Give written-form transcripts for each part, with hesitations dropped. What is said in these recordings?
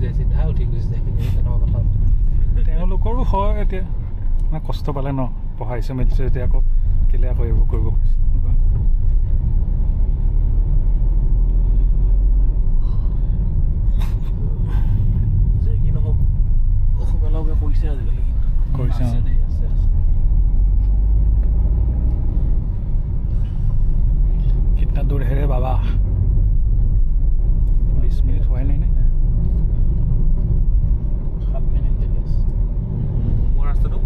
যায় চিধা উঠি গুচি যায় তেনেকুৱা কথা তেওঁলোকৰো হয় এতিয়া মানে কষ্ট পালে ন পঢ়াইছে মেলিছে এতিয়া আকৌ কেলে আকৌ এইবোৰ কৰিব কৰিছে कितना दूर है रे बाबा 20 मिनट हुआ नहीं ने 7 मिनट देखे মোৰ ৰাস্তাটো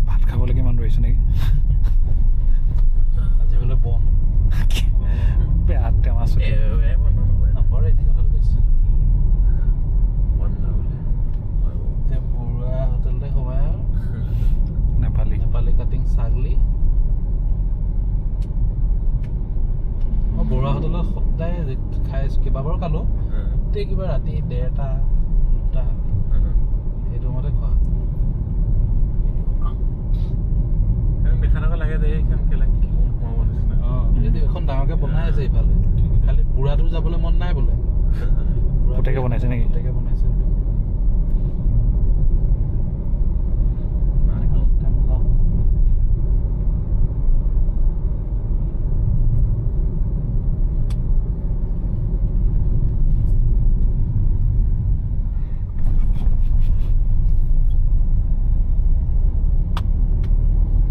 ভাত খাবলৈ কিমান ৰৈছে নেকি আজি বোলে বন বেয়া টেমা চুটি নপৰে এনেই ভাল কৈছে এতিয়া বৰুৱা হোটেলতে সোমাই আৰু নেপালী কাটিং ছাগলী মই বৰুৱা হোটেলত সদায় খাই আছোঁ কেইবাবাৰো খালোঁ গোটেই কিবা ৰাতি 1:30 2টা সেইটো মতে খোৱা দেখা থকা লাগে যে এইখন কেলে সোমাব নিচিনা যদি এখন ডাঙৰকৈ বনাই আছে ইফালে খালি বুঢ়াটো যাবলৈ মন নাই বোলে পুতেকে বনাইছে নেকি পুতেকে বনাইছে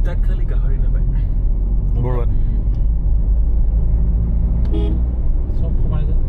তাত খালি গাহৰি নাপায় বৰুৱাত চব সোমাই যায়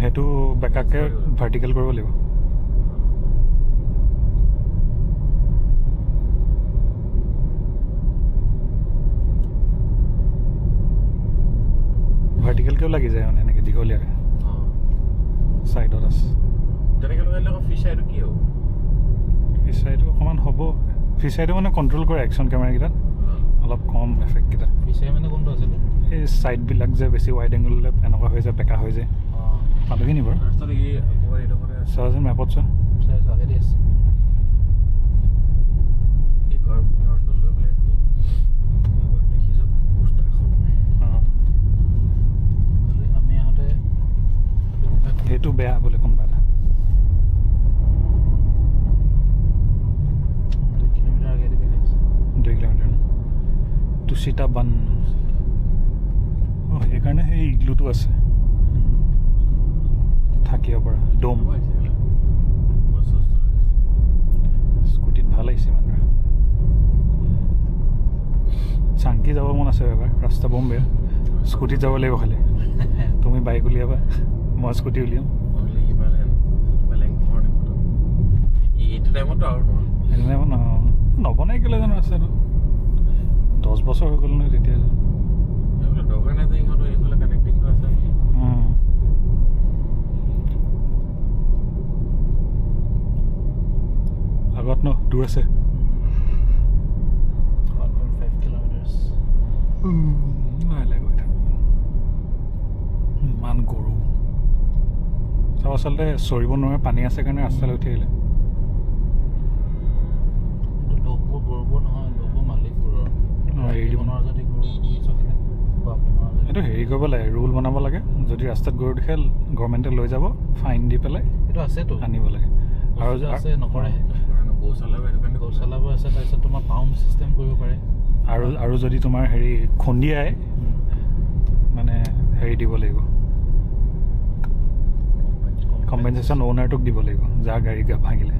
সেইটো বেকাকে ভাৰ্টিকেল কৰিব লাগিব ভাৰ্টিকেলকেও লাগি যায় মানে এনেকৈ দীঘলীয়াকৈ ছাইডত আছে তেনেকৈ লগালে আকৌ ফিচাৰীটো কি হ'ব ফিচাৰীটো অকণমান হ'ব ফিচাৰীটো মানে কণ্ট্ৰল কৰে একশ্যন কেমেৰাকেইটাত অলপ কম এফেক্টকেইটা ফিচাৰী মানে কোনটো আছিলে এই ছাইডবিলাক যে বেছি ৱাইড এংগললৈ এনেকুৱা হৈ যায় বেকা হৈ যায় পালোহি নি বাৰু চোৱাচোন মেপত চোৱা আগেদি আছে আমি আহোঁতে সেইটো বেয়া বোলে কোনোবা এটা 2 কিলোমিটাৰ আগেদি দেখাইছে 2 কিলোমিটাৰ তুচিতা বান অঁ সেইকাৰণে সেই ইগলুটো আছে থাকিব পৰা ডোম স্কুটিত ভাল আহিছে মানে চাংকি যাব মন আছে এবাৰ ৰাস্তা বম বেয়া স্কুটিত যাব লাগিব খালি তুমি বাইক উলিয়াবা মই স্কুটি উলিয়াম নবনাই কেলে জানো ৰাস্তাটো 10 বছৰ হৈ গ'ল নহয় তেতিয়া আগত ন দূৰ আছে 1.5 কিলোমিটাৰ লাহে গৈ থাকোঁ ইমান গৰু চব আচলতে চৰিব নোৱাৰে পানী আছে কাৰণে ৰাস্তালৈ উঠি আহিলে লগবোৰ গৰুবোৰ নহয় লগবোৰ মালিকবোৰৰ এৰি দিব নোৱাৰা যদি গৰু চকিলে এইটো হেৰি কৰিব লাগে ৰুল বনাব লাগে যদি ৰাস্তাত গৰু দেখে গভৰ্ণমেণ্টে লৈ যাব ফাইন দি পেলাই এইটো আছেতো আনিব লাগে আৰু আছে নকৰে গৌচালাবোৰ গৌচালাবোৰ আছে তাৰপিছত তোমাৰ পাউণ্ড ছিষ্টেম কৰিব পাৰে আৰু যদি তোমাৰ হেৰি খুন্দিয়াই মানে হেৰি দিব লাগিব কম্পেনচেশ্যন অ'নাৰটোক দিব লাগিব যাৰ গাড়ী ভাঙিলে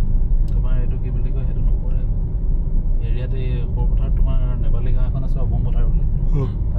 তোমাৰ এইটো কি বুলি কয় সেইটো